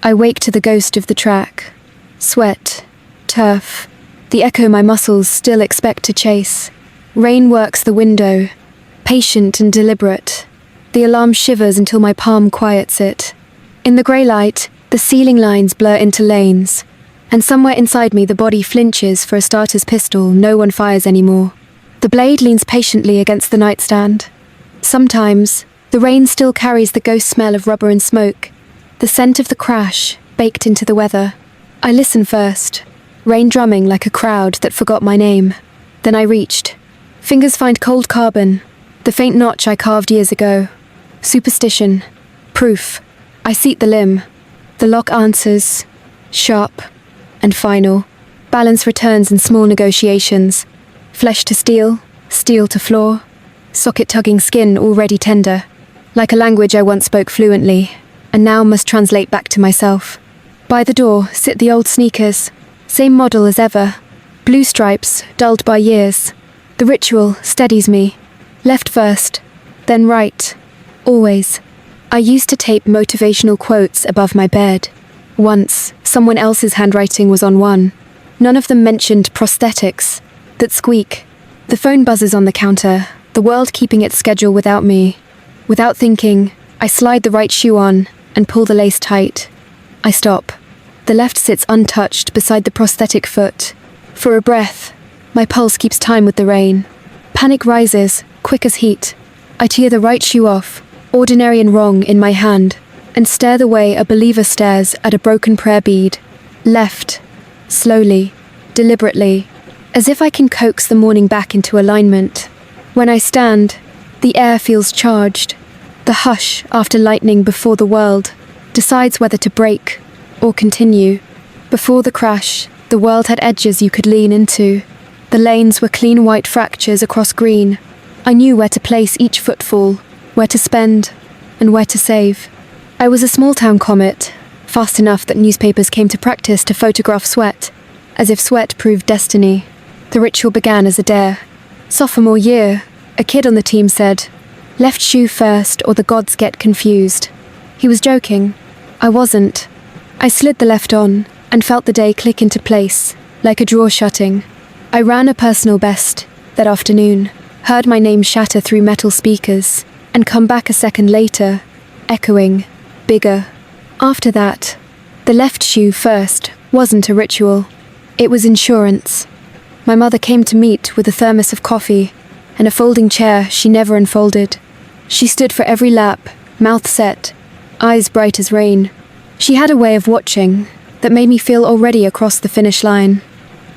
I wake to the ghost of the track. Sweat, turf, the echo my muscles still expect to chase. Rain works the window, patient and deliberate. The alarm shivers until my palm quiets it. In the grey light, the ceiling lines blur into lanes, and somewhere inside me the body flinches for a starter's pistol no one fires anymore. The blade leans patiently against the nightstand. Sometimes, the rain still carries the ghost smell of rubber and smoke, the scent of the crash baked into the weather. I listen first, rain drumming like a crowd that forgot my name. Then I reached. Fingers find cold carbon, the faint notch I carved years ago. Superstition. Proof. I seat the limb. The lock answers. Sharp. And final. Balance returns in small negotiations. Flesh to steel, steel to floor. Socket-tugging skin already tender. Like a language I once spoke fluently, and now must translate back to myself. By the door sit the old sneakers. Same model as ever. Blue stripes, dulled by years. The ritual steadies me. Left first, then right. Always. I used to tape motivational quotes above my bed. Once, someone else's handwriting was on one. None of them mentioned prosthetics. That squeak. The phone buzzes on the counter, the world keeping its schedule without me. Without thinking, I slide the right shoe on and pull the lace tight. I stop. The left sits untouched beside the prosthetic foot. For a breath, my pulse keeps time with the rain. Panic rises, quick as heat. I tear the right shoe off, ordinary and wrong, in my hand, and stare the way a believer stares at a broken prayer bead. Left. Slowly. Deliberately. As if I can coax the morning back into alignment. When I stand, the air feels charged. The hush after lightning before the world decides whether to break or continue. Before the crash, the world had edges you could lean into. The lanes were clean white fractures across green. I knew where to place each footfall, where to spend, and where to save. I was a small-town comet, fast enough that newspapers came to practice to photograph sweat, as if sweat proved destiny. The ritual began as a dare. Sophomore year, a kid on the team said, "Left shoe first or the gods get confused." He was joking. I wasn't. I slid the left on and felt the day click into place, like a drawer shutting. I ran a personal best that afternoon, heard my name shatter through metal speakers, and come back a second later, echoing, bigger. After that, the left shoe first wasn't a ritual. It was insurance. My mother came to meet with a thermos of coffee and a folding chair she never unfolded. She stood for every lap, mouth set, eyes bright as rain. She had a way of watching that made me feel already across the finish line.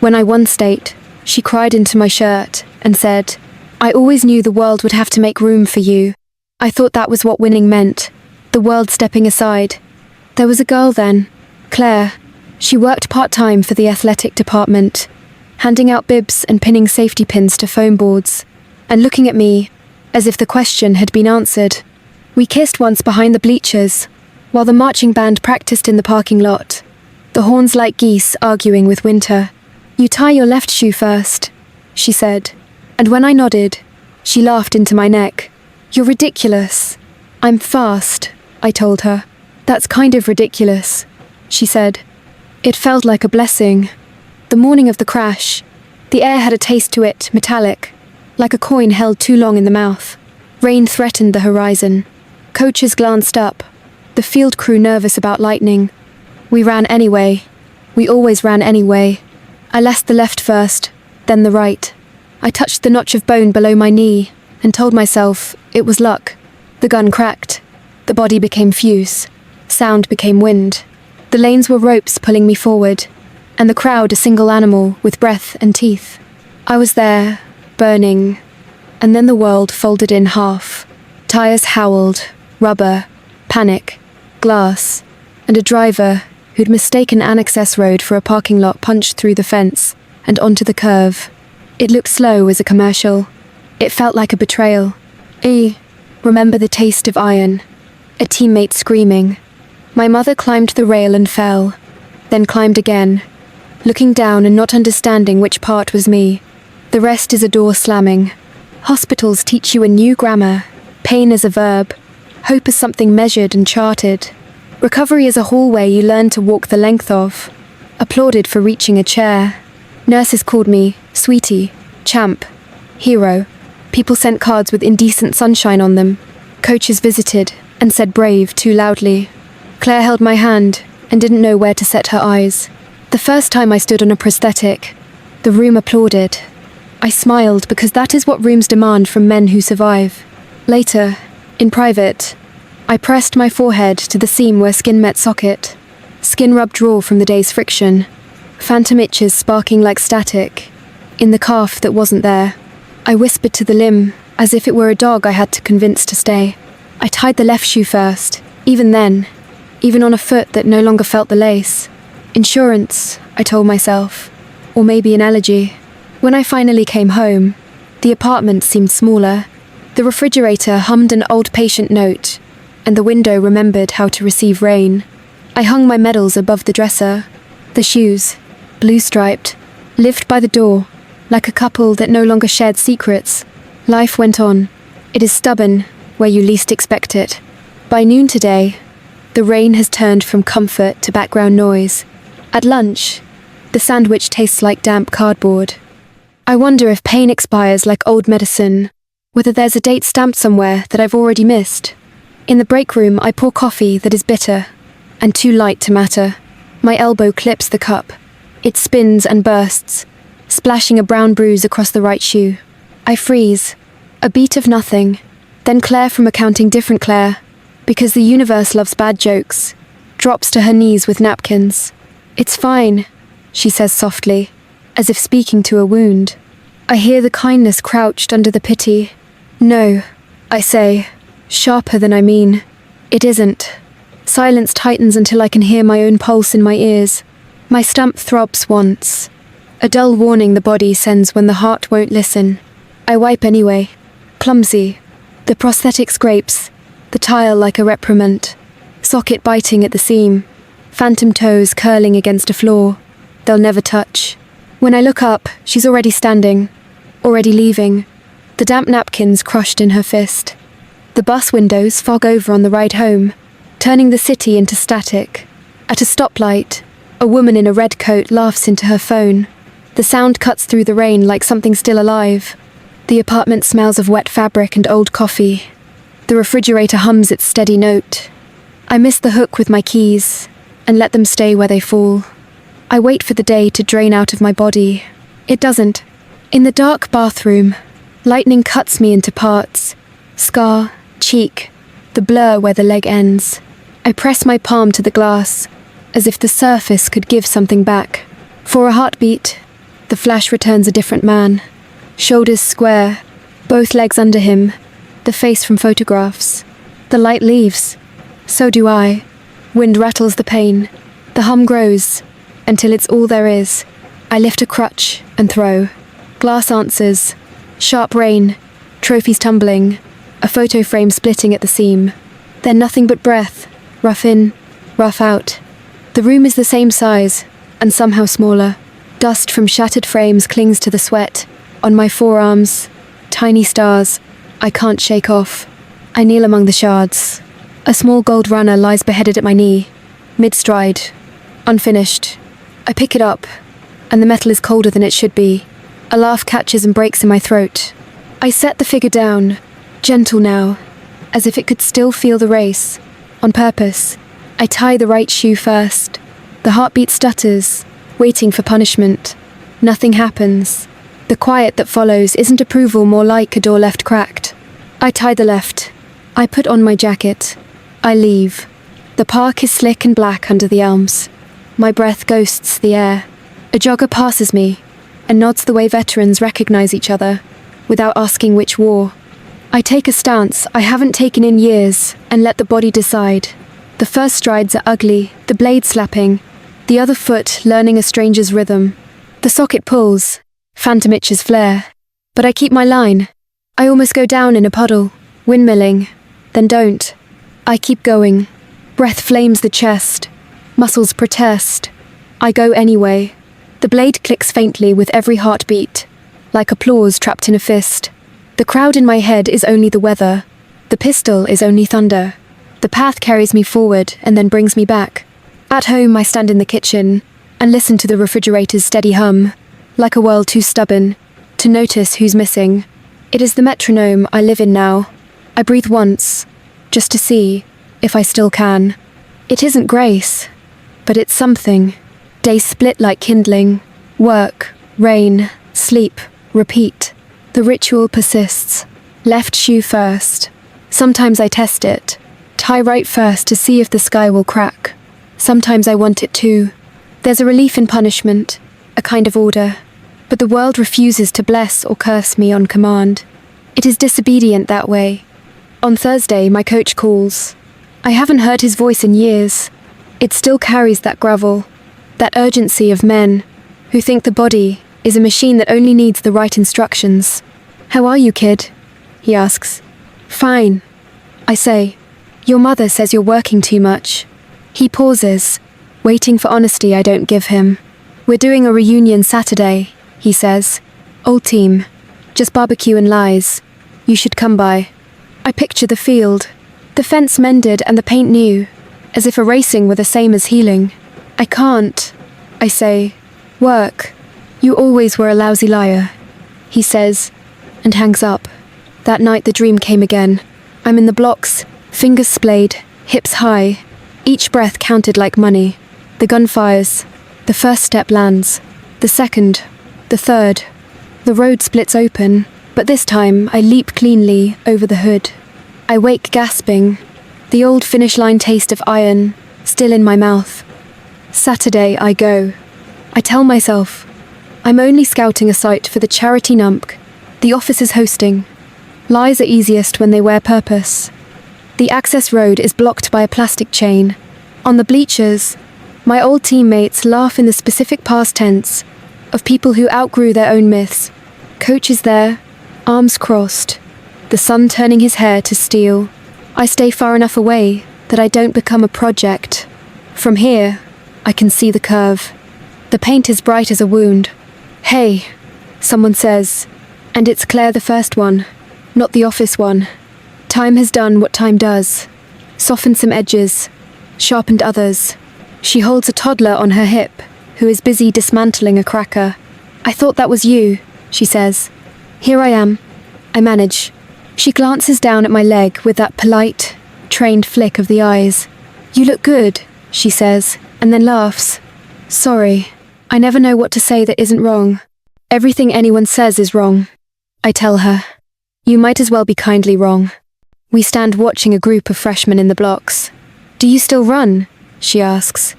When I won state, she cried into my shirt and said, "I always knew the world would have to make room for you." I thought that was what winning meant, the world stepping aside. There was a girl then, Claire. She worked part-time for the athletic department, handing out bibs and pinning safety pins to foam boards, and looking at me as if the question had been answered. We kissed once behind the bleachers, while the marching band practiced in the parking lot, the horns like geese arguing with winter. "You tie your left shoe first," she said, and when I nodded, she laughed into my neck. "You're ridiculous." "I'm fast," I told her. "That's kind of ridiculous," she said. It felt like a blessing. The morning of the crash, the air had a taste to it, metallic, like a coin held too long in the mouth. Rain threatened the horizon. Coaches glanced up, the field crew nervous about lightning. We ran anyway. We always ran anyway. I laced the left first, then the right. I touched the notch of bone below my knee and told myself it was luck. The gun cracked. The body became fuse. Sound became wind. The lanes were ropes pulling me forward, and the crowd a single animal with breath and teeth. I was there, burning, and then the world folded in half. Tires howled, rubber, panic, glass, and a driver who'd mistaken an access road for a parking lot punched through the fence and onto the curve. It looked slow as a commercial. It felt like a betrayal. Remember the taste of iron. A teammate screaming. My mother climbed the rail and fell, then climbed again, looking down and not understanding which part was me. The rest is a door slamming. Hospitals teach you a new grammar. Pain as a verb. Hope as something measured and charted. Recovery is a hallway you learn to walk the length of. Applauded for reaching a chair. Nurses called me sweetie, champ, hero. People sent cards with indecent sunshine on them. Coaches visited and said brave too loudly. Claire held my hand and didn't know where to set her eyes. The first time I stood on a prosthetic, the room applauded. I smiled because that is what rooms demand from men who survive. Later, in private, I pressed my forehead to the seam where skin met socket. Skin rubbed raw from the day's friction. Phantom itches sparking like static. In the calf that wasn't there. I whispered to the limb, as if it were a dog I had to convince to stay. I tied the left shoe first, even then. Even on a foot that no longer felt the lace. Insurance, I told myself. Or maybe an allergy. When I finally came home, the apartment seemed smaller. The refrigerator hummed an old patient note, and the window remembered how to receive rain. I hung my medals above the dresser. The shoes, blue-striped, lived by the door, like a couple that no longer shared secrets. Life went on. It is stubborn, where you least expect it. By noon today, the rain has turned from comfort to background noise. At lunch, the sandwich tastes like damp cardboard. I wonder if pain expires like old medicine, whether there's a date stamped somewhere that I've already missed. In the break room, I pour coffee that is bitter and too light to matter. My elbow clips the cup. It spins and bursts, splashing a brown bruise across the right shoe. I freeze. A beat of nothing. Then Claire from Accounting Different Claire, because the universe loves bad jokes, drops to her knees with napkins. It's fine, she says softly, as if speaking to a wound. I hear the kindness crouched under the pity. No, I say, sharper than I mean. It isn't. Silence tightens until I can hear my own pulse in my ears. My stump throbs once. A dull warning the body sends when the heart won't listen. I wipe anyway. Clumsy. The prosthetic scrapes. The tile like a reprimand. Socket biting at the seam. Phantom toes curling against a floor. They'll never touch. When I look up, she's already standing. Already leaving. The damp napkins crushed in her fist. The bus windows fog over on the ride home, turning the city into static. At a stoplight, a woman in a red coat laughs into her phone. The sound cuts through the rain like something still alive. The apartment smells of wet fabric and old coffee. The refrigerator hums its steady note. I miss the hook with my keys and let them stay where they fall. I wait for the day to drain out of my body. It doesn't. In the dark bathroom, lightning cuts me into parts. Scar, cheek, the blur where the leg ends. I press my palm to the glass, as if the surface could give something back. For a heartbeat, the flash returns a different man. Shoulders square, both legs under him, the face from photographs. The light leaves. So do I. Wind rattles the pane. The hum grows, until it's all there is. I lift a crutch and throw. Glass answers. Sharp rain. Trophies tumbling. A photo frame splitting at the seam. Then nothing but breath. Rough in, rough out. The room is the same size, and somehow smaller. Dust from shattered frames clings to the sweat. On my forearms, tiny stars I can't shake off. I kneel among the shards. A small gold runner lies beheaded at my knee, mid-stride, unfinished. I pick it up, and the metal is colder than it should be. A laugh catches and breaks in my throat. I set the figure down, gentle now, as if it could still feel the race. On purpose, I tie the right shoe first. The heartbeat stutters, waiting for punishment. Nothing happens. The quiet that follows isn't approval, more like a door left cracked. I tie the left. I put on my jacket. I leave. The park is slick and black under the elms. My breath ghosts the air. A jogger passes me and nods the way veterans recognize each other, without asking which war. I take a stance I haven't taken in years and let the body decide. The first strides are ugly, the blade slapping, the other foot learning a stranger's rhythm. The socket pulls, phantom itches flare. But I keep my line. I almost go down in a puddle, windmilling, then don't. I keep going. Breath flames the chest. Muscles protest. I go anyway. The blade clicks faintly with every heartbeat, like applause trapped in a fist. The crowd in my head is only the weather. The pistol is only thunder. The path carries me forward and then brings me back. At home, I stand in the kitchen and listen to the refrigerator's steady hum, like a world too stubborn to notice who's missing. It is the metronome I live in now. I breathe once, just to see if I still can. It isn't grace, but it's something. Days split like kindling. Work, rain, sleep, repeat. The ritual persists. Left shoe first. Sometimes I test it. Tie right first to see if the sky will crack. Sometimes I want it too. There's a relief in punishment, a kind of order. But the world refuses to bless or curse me on command. It is disobedient that way. On Thursday, my coach calls. I haven't heard his voice in years. It still carries that gravel, that urgency of men who think the body is a machine that only needs the right instructions. "How are you, kid?" he asks. "Fine," I say. "Your mother says you're working too much." He pauses, waiting for honesty I don't give him. "We're doing a reunion Saturday," he says. "Old team. Just barbecue and lies. You should come by." I picture the field. The fence mended and the paint new, as if erasing were the same as healing. "I can't," I say. "Work. You always were a lousy liar," he says, and hangs up. That night the dream came again. I'm in the blocks, fingers splayed, hips high. Each breath counted like money. The gun fires. The first step lands. The second. The third. The road splits open, but this time I leap cleanly over the hood. I wake gasping, the old finish line taste of iron still in my mouth. Saturday I go. I tell myself, I'm only scouting a site for the charity NUMC. The office is hosting. Lies are easiest when they wear purpose. The access road is blocked by a plastic chain. On the bleachers, my old teammates laugh in the specific past tense of people who outgrew their own myths. Coach is there, arms crossed, the sun turning his hair to steel. I stay far enough away that I don't become a project. From here, I can see the curve. The paint is bright as a wound. "Hey," someone says, and it's Claire, the first one, not the office one. Time has done what time does. Softened some edges, sharpened others. She holds a toddler on her hip, who is busy dismantling a cracker. "I thought that was you," she says. "Here I am." I manage. She glances down at my leg with that polite, trained flick of the eyes. "You look good," she says, and then laughs. "Sorry. I never know what to say that isn't wrong. Everything anyone says is wrong." I tell her. "You might as well be kindly wrong." We stand watching a group of freshmen in the blocks. "Do you still run?" she asks.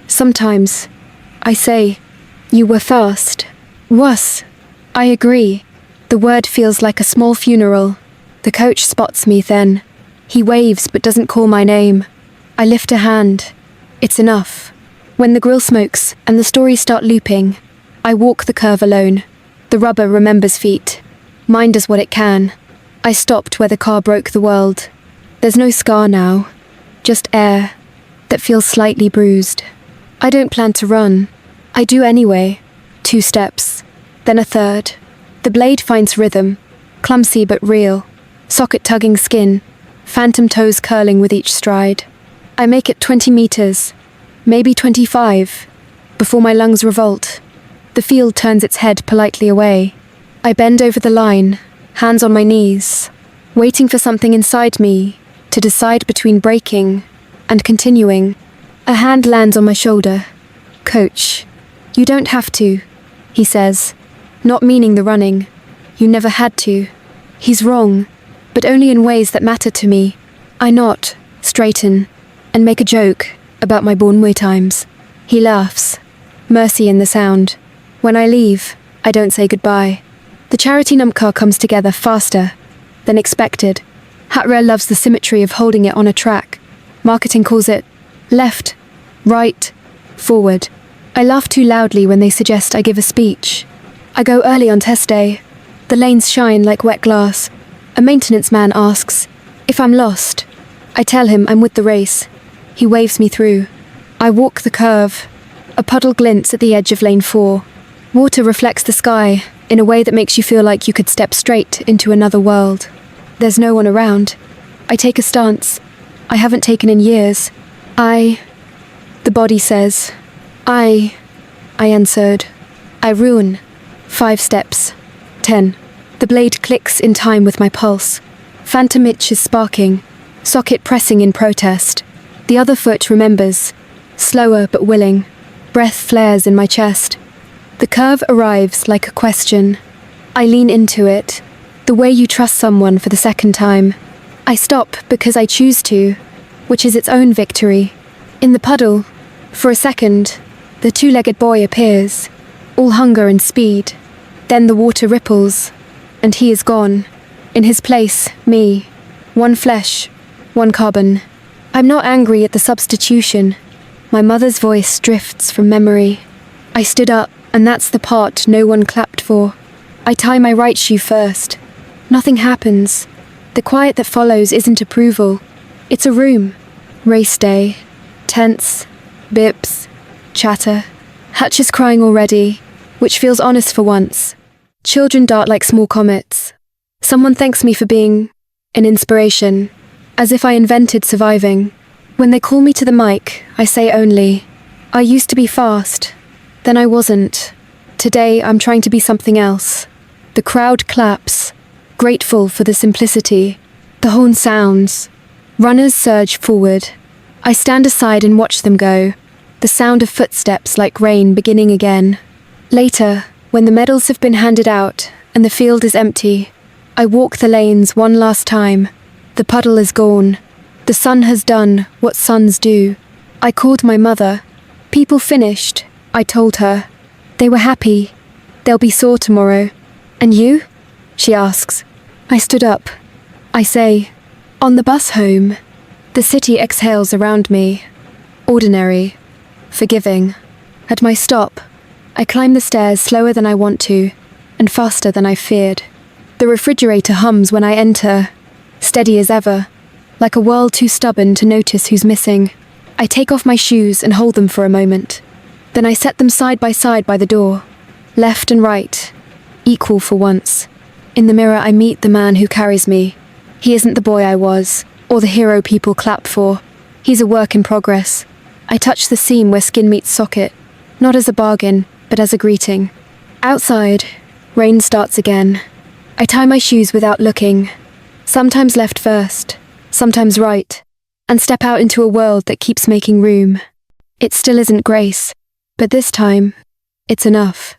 "Sometimes." I say. "You were fast." "Was." I agree. The word feels like a small funeral. The coach spots me then. He waves but doesn't call my name. I lift a hand. It's enough. When the grill smokes and the stories start looping, I walk the curve alone. The rubber remembers feet. Mine does what it can. I stopped where the car broke the world. There's no scar now, just air that feels slightly bruised. I don't plan to run. I do anyway. 2 steps, then a third. The blade finds rhythm, clumsy but real. Socket-tugging skin, phantom toes curling with each stride. I make it 20 meters, maybe 25, before my lungs revolt. The field turns its head politely away. I bend over the line, hands on my knees, waiting for something inside me to decide between breaking and continuing. A hand lands on my shoulder. "Coach, you don't have to," he says, not meaning the running. "You never had to." He's wrong, but only in ways that matter to me. I nod, straighten, and make a joke about my Bourneway times. He laughs, mercy in the sound. When I leave, I don't say goodbye. The charity NUMC car comes together faster than expected. Hatrail loves the symmetry of holding it on a track. Marketing calls it left, right, forward. I laugh too loudly when they suggest I give a speech. I go early on test day. The lanes shine like wet glass. A maintenance man asks if I'm lost. I tell him I'm with the race. He waves me through. I walk the curve. A puddle glints at the edge of lane 4. Water reflects the sky in a way that makes you feel like you could step straight into another world. There's no one around. I take a stance, I haven't taken in years. The body says. I answered. I ruin. 5 steps. 10. The blade clicks in time with my pulse. Phantom itch is sparking, socket pressing in protest. The other foot remembers, slower but willing. Breath flares in my chest. The curve arrives like a question. I lean into it, the way you trust someone for the second time. I stop because I choose to, which is its own victory. In the puddle, for a second, the 2-legged boy appears, all hunger and speed. Then the water ripples, and he is gone. In his place, me. 1 flesh, 1 carbon. I'm not angry at the substitution. My mother's voice drifts from memory. I stood up, and that's the part no one clapped for. I tie my right shoe first. Nothing happens. The quiet that follows isn't approval. It's a room. Race day. Tense. Bips. Chatter. Hutch is crying already, which feels honest for once. Children dart like small comets. Someone thanks me for being an inspiration, as if I invented surviving. When they call me to the mic, I say only, I used to be fast. Then I wasn't. Today I'm trying to be something else. The crowd claps, grateful for the simplicity. The horn sounds. Runners surge forward. I stand aside and watch them go. The sound of footsteps like rain beginning again. Later, when the medals have been handed out and the field is empty, I walk the lanes one last time. The puddle is gone. The sun has done what suns do. I called my mother. People finished, I told her. They were happy. They'll be sore tomorrow. And you? She asks. I stood up. I say, on the bus home. The city exhales around me. Ordinary. Forgiving. At my stop, I climb the stairs slower than I want to, and faster than I feared. The refrigerator hums when I enter, steady as ever, like a world too stubborn to notice who's missing. I take off my shoes and hold them for a moment. Then I set them side by the door, left and right, equal for once. In the mirror I meet the man who carries me. He isn't the boy I was, or the hero people clap for. He's a work in progress. I touch the seam where skin meets socket, not as a bargain, but as a greeting. Outside, rain starts again. I tie my shoes without looking, sometimes left first, sometimes right, and step out into a world that keeps making room. It still isn't grace, but this time, it's enough.